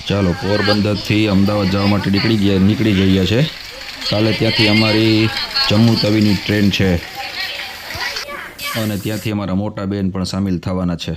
ચાલો પોરબંદરથી અમદાવાદ જવા માટે નીકળી ગયા છે. કાલે ત્યાંથી અમારી જમ્મુ તવીની ટ્રેન છે અને ત્યાંથી અમારા મોટા બેન પણ સામેલ થવાના છે.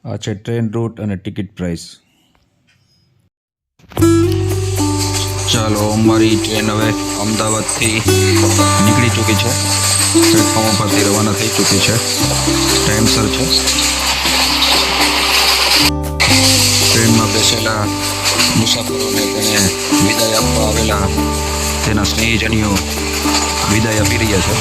આ છે ટ્રેન રૂટ અને ટિકિટ પ્રાઇસ. ચાલો અમારી ટ્રેન હવે અમદાવાદથી નીકળી ચૂકી છે. પ્લેટફોર્મ પરથી રવાના થઈ ચૂકી છે. ટાઈમસર છે. ટ્રેનમાં બેસેલા મુસાફરોને તેને વિદાય આપવા આવેલા તેના સ્નેહીજનીઓ વિદાય આપી રહ્યા છે.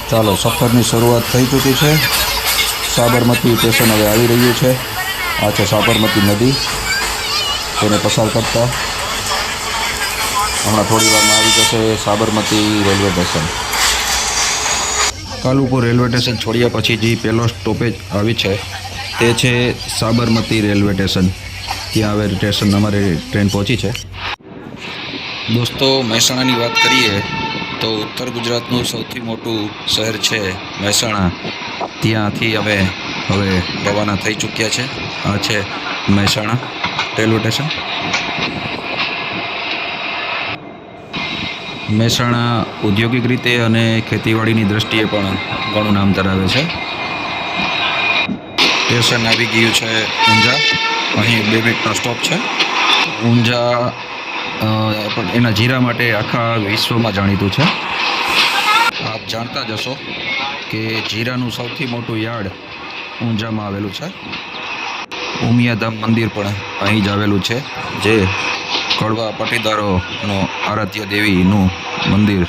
ચાલો સફરની શરૂઆત થઈ ચૂકી છે. સાબરમતી સ્ટેશન હવે આવી રહ્યું છે. આ છે સાબરમતી નદી. તેને પસાર કરતા હમણાં થોડી વારમાં આવી જશે Sabarmati railway station. Kalupur railway station છોડ્યા પછી જે પહેલો સ્ટોપેજ આવી છે તે છે સાબરમતી રેલવે સ્ટેશન. ત્યાં હવે સ્ટેશન અમારી ટ્રેન પહોંચી છે. દોસ્તો મહેસાણાની વાત કરીએ તો ઉત્તર ગુજરાતનું સૌથી મોટું શહેર છે મહેસાણા. ત્યાંથી અમે હવે રવાના થઈ ચૂક્યા છે. આ છે મહેસાણા રેલવે સ્ટેશન. મહેસાણા ઔદ્યોગિક રીતે અને ખેતીવાડીની દ્રષ્ટિએ પણ ઘણું નામ ધરાવે છે. સ્ટેશન આવી ગયું છે ઊંઝા. અહીં 2 મિનિટનો સ્ટોપ છે. ઊંઝા પણ એના જીરા માટે આખા વિશ્વમાં જાણીતું છે. આપ જાણતા જ હશો કે જીરાનું સૌથી મોટું યાર્ડ ઊંઝામાં આવેલું છે. ઉમિયાધામ મંદિર પણ અહીં જ આવેલું છે, જે કડવા પાટીદારોનો આરાધ્ય દેવીનું મંદિર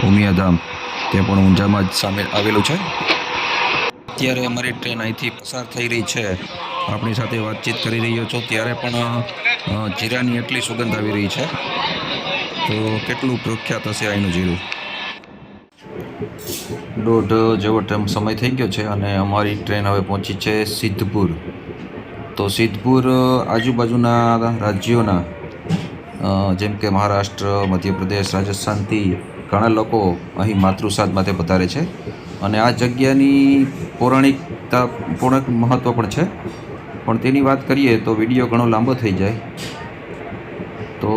ઉમિયાધામ તે પણ ઊંઝામાં જ સામે આવેલું છે. અત્યારે અમારી ટ્રેન અહીંથી પસાર થઈ રહી છે. આપણી સાથે વાતચીત કરી રહ્યો છો ત્યારે પણ જીરાની એટલી સુગંધ આવી રહી છે. તો કેટલું પ્રખ્યાત હશે અહીંનું જીરું. 1:30 જેવો સમય થઈ ગયો છે અને અમારી ટ્રેન હવે પહોંચી છે સિદ્ધપુર. તો સિદ્ધપુર આજુબાજુના રાજ્યોના જેમ કે મહારાષ્ટ્ર, મધ્યપ્રદેશ, રાજસ્થાનથી ઘણા લોકો અહીં માતૃસાદ માટે પધારે છે અને આ જગ્યાની પૌરાણિક મહત્ત્વ પણ છે. પણ તેની વાત કરીએ તો વિડીયો ઘણો લાંબો થઈ જાય. તો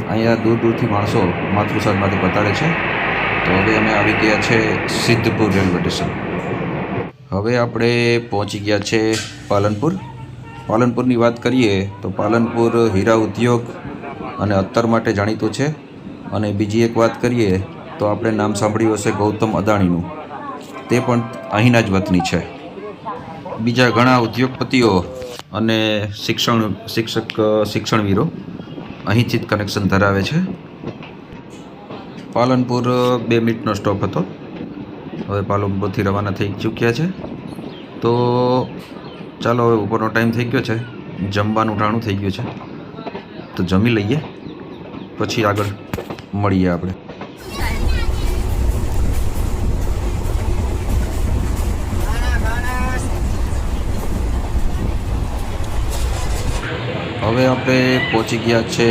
અહીંયા દૂર દૂરથી માણસો માતૃસાદ માટે પધારે છે. તો હવે અમે આવી ગયા છે સિદ્ધપુર રેલવે સ્ટેશન. હવે આપણે પહોંચી ગયા છે પાલનપુર. પાલનપુરની વાત કરીએ તો પાલનપુર હીરા ઉદ્યોગ અને અત્તર માટે જાણીતું છે. અને બીજી એક વાત કરીએ તો આપણે નામ સાંભળ્યું હશે ગૌતમ અદાણીનું. તે પણ અહીંના જ વતની છે. બીજા ઘણા ઉદ્યોગપતિઓ અને શિક્ષણવીરો અહીંથી જ કનેક્શન ધરાવે છે. પાલનપુર 2 મિનિટનો સ્ટોપ હતો. હવે પાલનપુરથી રવાના થઈ ચૂક્યા છે. તો ચાલો હવે ઉપરનો ટાઈમ થઈ ગયો છે. જમવાનું ટાણું થઈ ગયું છે. તો જમી લઈએ પછી આગળ મળીએ આપણે. હવે આપણે પહોંચી ગયા છે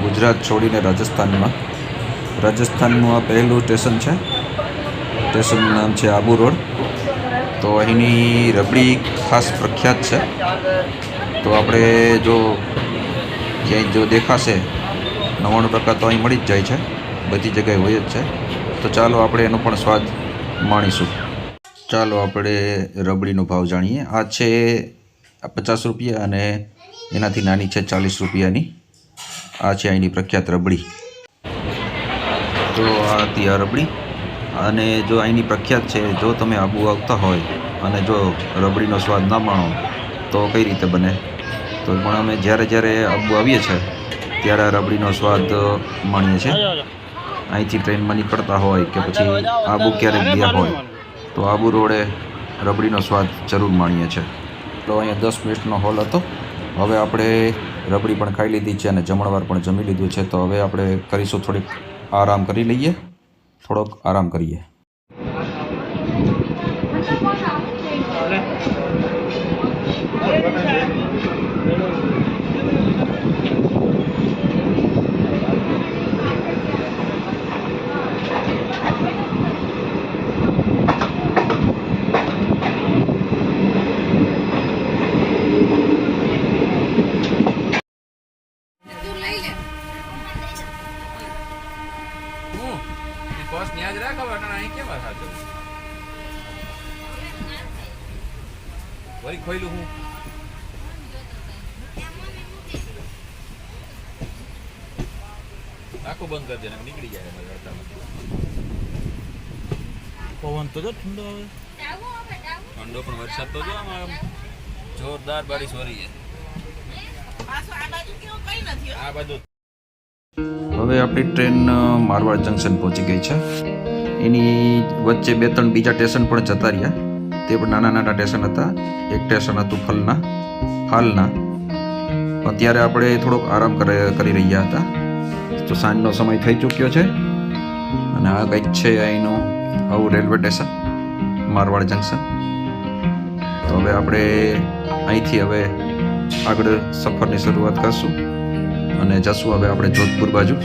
ગુજરાત છોડીને રાજસ્થાનમાં. રાજસ્થાનનું આ પહેલું સ્ટેશન છે. સ્ટેશનનું નામ છે આબુ રોડ. તો અહીંની રબડી ખાસ પ્રખ્યાત છે. તો આપણે જો ક્યાંય જો દેખાશે 99% તો અહીં મળી જ જાય છે. બધી જગ્યાએ હોય જ છે. તો ચાલો આપણે એનો પણ સ્વાદ માણીશું. ચાલો આપણે રબડીનો ભાવ જાણીએ. આ છે 50 રૂપિયા અને એનાથી નાની છે 40 રૂપિયાની. આ છે અહીંની પ્રખ્યાત રબડી. તો આ હતી આ રબડી. અને જો અહીંની પ્રખ્યાત છે, જો તમે આબુ આવતા હોય અને જો રબડીનો સ્વાદ ના માણો તો કઈ રીતે બને? તો પણ અમે જ્યારે આબુ આવીએ છીએ ત્યારે આ રબડીનો સ્વાદ માણીએ છીએ. અહીંથી ટ્રેનમાં નીકળતા હોય કે પછી આબુ ક્યારેક ગયા હોય તો આબુ રોડે રબડીનો સ્વાદ જરૂર માણીએ છીએ. તો અહીંયા 10 મિનિટનો હોલ હતો. હવે આપણે રબડી પણ ખાઈ લીધી છે અને જમણવાર પણ જમી લીધું છે. તો હવે આપણે કરીશું થોડીક આરામ કરી લઈએ, થોડોક આરામ કરીએ. વળી ખોઈલું હું આખું બંધ કરી દે, નીકળી જાય. પવન તો જો ઠંડો આવે, ઠંડો પણ વરસાદ તો જો આમ જોરદાર બારીશ વરી છે આ બાજુ. હવે આપણી ટ્રેન મારવાડ જંકશન પહોંચી ગઈ છે. એની વચ્ચે 2-3 બીજા સ્ટેશન પણ જતા રહ્યા. તે પણ નાના સ્ટેશન હતા. એક સ્ટેશન હતું હાલના. અત્યારે આપણે થોડોક આરામ કરી રહ્યા હતા. તો સાંજનો સમય થઈ ચૂક્યો છે અને આ કંઈક છે અહીંનું આવું રેલવે સ્ટેશન મારવાડ જંકશન. તો હવે આપણે અહીંથી હવે આગળ સફરની શરૂઆત કરશું અને જશું હવે આપણે જોધપુર બાજુ.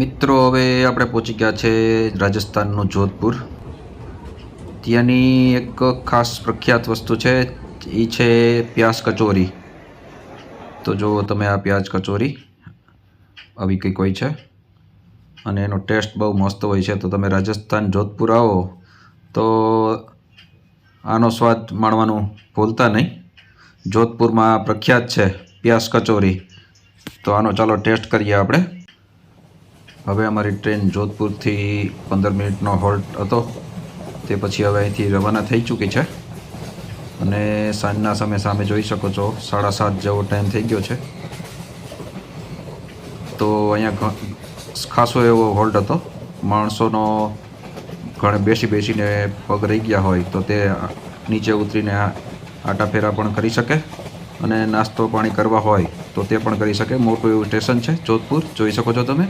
મિત્રો હવે આપણે પહોંચી ગયા છે રાજસ્થાનનું જોધપુર. ત્યાંની એક ખાસ પ્રખ્યાત વસ્તુ છે, એ છે પ્યાજ કચોરી. તો જો તમે આ પ્યાજ કચોરી આવી કંઈક હોય છે અને એનો ટેસ્ટ બહુ મસ્ત હોય છે. તો તમે રાજસ્થાન જોધપુર આવો તો આનો સ્વાદ માણવાનું ભૂલતા નહીં. જોધપુરમાં પ્રખ્યાત છે પ્યાજ કચોરી. તો આનો ચાલો ટેસ્ટ કરીએ આપણે. હવે અમારી ટ્રેન જોધપુરથી 15 મિનિટનો હોલ્ટ હતો. તે પછી હવે અહીંથી રવાના થઈ ચૂકી છે અને સાંજના સામે જોઈ શકો છો 7:30 જેવો ટાઈમ થઈ ગયો છે. તો અહીંયા ખાસો એવો હોલ્ટ હતો. માણસોનો ઘણે બેસીને પગ રહી ગયા હોય તો તે નીચે ઉતરીને આટા ફેરા પણ કરી શકે અને નાસ્તો પાણી કરવા હોય તો તે પણ કરી શકે. મોટું એવું સ્ટેશન છે જોધપુર, જોઈ શકો છો તમે.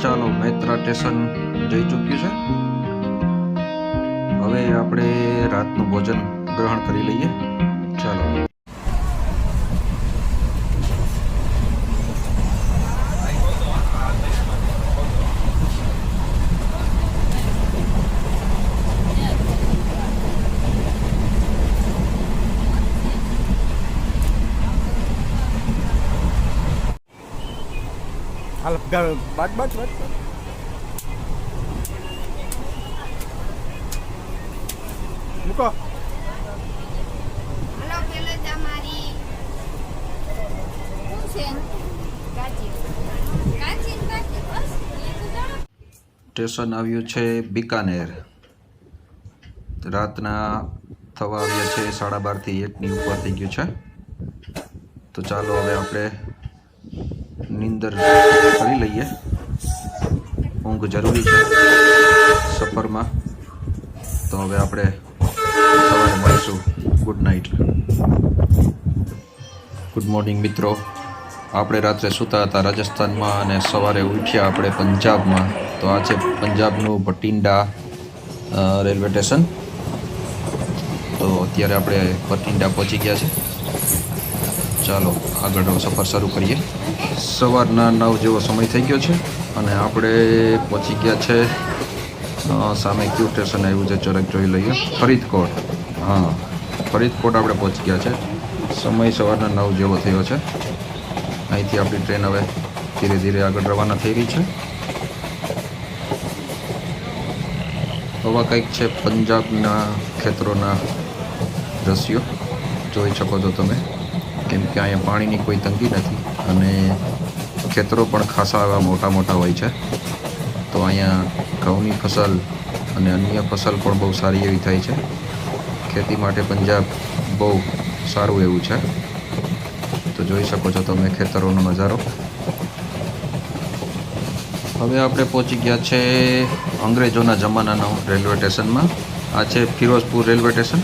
ચાલો, મૈત્રા સ્ટેશન જઈ ચૂક્યું છે. હવે આપણે રાતનું ભોજન ગ્રહણ કરી લઈએ. ચાલો. હાલ બાદ મૂકો. હલો પેલો તમારી શું છે? કાચી બસ સ્ટેશન આવ્યું છે બિકાનેર. રાતના થવા આવ્યા છે 12:30 થી 1ની ઉપર થઈ ગયું છે. તો ચાલો હવે આપણે નીંદર કરી લઈએ. ઊંઘ જરૂરી છે સફરમાં. તો હવે આપણે સવારે મળીશું. Good night. ગુડ મોર્નિંગ મિત્રો. આપણે રાત્રે સૂતા હતા રાજસ્થાનમાં અને સવારે ઉઠ્યા આપણે પંજાબમાં. તો આ છે પંજાબનું બઠિંડા રેલવે સ્ટેશન. તો અત્યારે આપણે બઠિંડા પહોંચી ગયા છે. ચાલો આગળ સફર શરૂ કરીએ. સવારના 9 જેવો સમય થઈ ગયો છે અને આપણે પહોંચી ગયા છે સામે ક્યુ સ્ટેશન આવ્યું છે, જરાક જોઈ લઈએ. ફરીદકોટ. હા, ફરીદકોટ આપણે પહોંચી ગયા છે. સમય સવારના 9 જેવો થયો છે. અહીંથી આપણી ટ્રેન હવે ધીરે ધીરે આગળ રવાના થઈ રહી છે. આવા કંઈક છે પંજાબના ખેતરોના દ્રશ્યો, જોઈ શકો છો તમે. કેમ કે અહીંયા પાણીની કોઈ તંગી નથી અને ખેતરો પણ ખાસા એવા મોટા મોટા હોય છે. તો અહીંયા ઘઉંની ફસલ અને અન્ય ફસલ પણ બહુ સારી એવી થાય છે. ખેતી માટે પંજાબ બહુ સારું એવું છે. તો જોઈ શકો છો તમે ખેતરોનો નજારો. હવે આપણે પહોંચી ગયા છે અંગ્રેજોના જમાનાનો રેલવે સ્ટેશનમાં. આ છે ફિરોઝપુર રેલવે સ્ટેશન.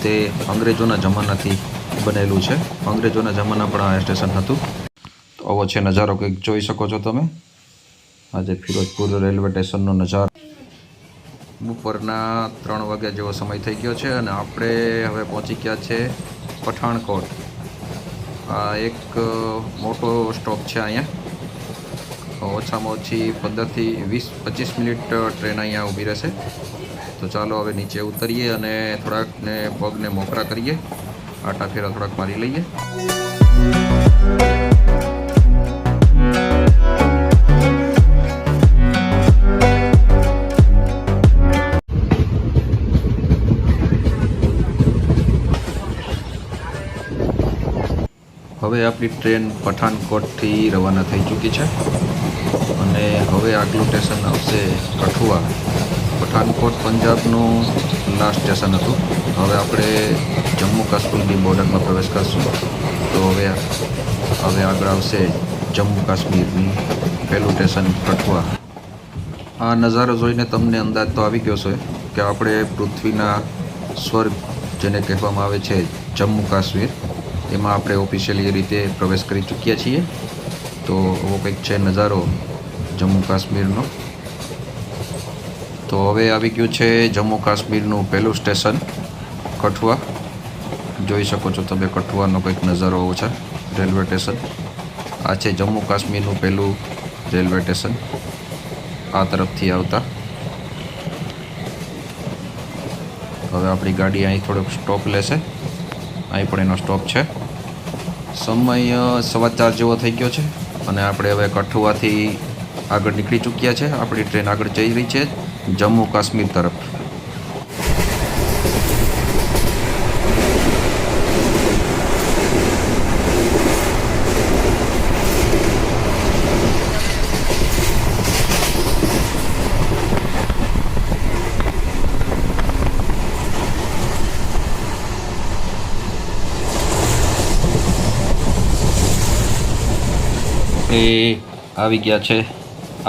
તે અંગ્રેજોના જમાનાથી બનેલું છે. અંગ્રેજોના જમાના પણ આ સ્ટેશન હતું. તો આવો છે નજારો, કંઈક જોઈ શકો છો તમે. આજે ફિરોઝપુર રેલવે સ્ટેશનનો નજારો. બપોરના 3 વાગ્યા જેવો સમય થઈ ગયો છે અને આપણે હવે પહોંચી ગયા છે પઠાણકોટ. આ એક મોટો સ્ટોપ છે અહીંયા. ઓછામાં ઓછી 15 થી 20-25 મિનિટ ટ્રેન અહીંયા ઊભી રહેશે. તો ચાલો હવે નીચે ઉતરીએ અને થોડાકને પગને મોકરા કરીએ, આટા ફેરા થોડાક મારી લઈએ. હવે આપણી ટ્રેન પઠાણકોટથી રવાના થઈ ચૂકી છે અને હવે આગલું સ્ટેશન આવશે કઠુઆ. પઠાણકોટ પંજાબનું લાસ્ટ સ્ટેશન હતું. હવે આપણે જમ્મુ કાશ્મીરની બોર્ડરમાં પ્રવેશ કરશું. તો હવે આગળ આવશે જમ્મુ કાશ્મીરની પહેલું સ્ટેશન કઠુઆ. આ નજારો જોઈને તમને અંદાજ તો આવી ગયો છે કે આપણે પૃથ્વીના સ્વર્ગ જેને કહેવામાં આવે છે જમ્મુ કાશ્મીર, એમાં આપણે ઓફિશિયલી રીતે પ્રવેશ કરી ચૂક્યા છીએ. તો એવો કંઈક છે નજારો જમ્મુ કાશ્મીરનો. તો હવે આવી ગયું છે જમ્મુ કાશ્મીરનું પહેલું સ્ટેશન કઠુઆ. જોઈ શકો છો તમે કઠુઆનો કંઈક નજારો આવો છે રેલવે સ્ટેશન. આ છે જમ્મુ કાશ્મીરનું પહેલું રેલવે સ્ટેશન આ તરફથી આવતા. હવે આપણી ગાડી અહીં થોડોક સ્ટોપ લેશે. અહીં પણ એનો સ્ટોપ છે. સમય 4:15 જેવો થઈ ગયો છે અને આપણે હવે કઠુઆથી આગળ નીકળી ચૂક્યા છે. આપણી ટ્રેન આગળ જઈ રહી છે જમ્મુ કાશ્મીર તરફ. એ આવી ગયા છે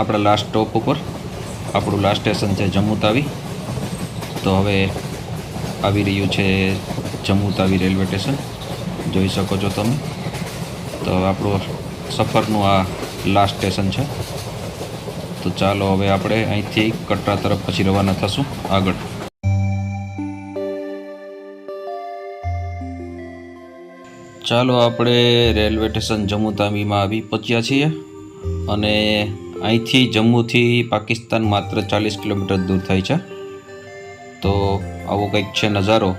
આપણા લાસ્ટ સ્ટોપ ઉપર. આપણું લાસ્ટ સ્ટેશન છે જમ્મુ તાવી. તો હવે આવી રહ્યું છે જમ્મુ તાવી રેલવે સ્ટેશન, જોઈ શકો છો તમે. તો આપણું સફરનું આ લાસ્ટ સ્ટેશન છે. તો ચાલો હવે આપણે અહીંથી કટરા તરફ પછી રવાના થશું આગળ. ચાલો આપણે રેલવે સ્ટેશન જમ્મુ તાવીમાં આવી પહોંચ્યા છીએ અને અહીંથી જમ્મુથી પાકિસ્તાન માત્ર 40 કિલોમીટર દૂર થાય છે. તો આવો કંઈક છે નજારો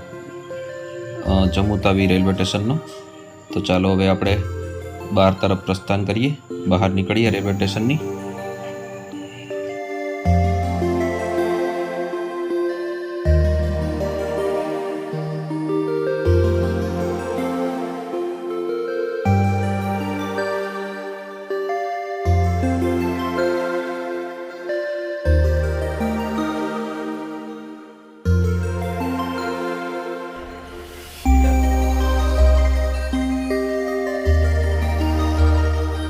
જમ્મુ તાવી રેલવે સ્ટેશનનો. તો ચાલો હવે આપણે બહાર તરફ પ્રસ્થાન કરીએ, બહાર નીકળીએ રેલવે સ્ટેશનની.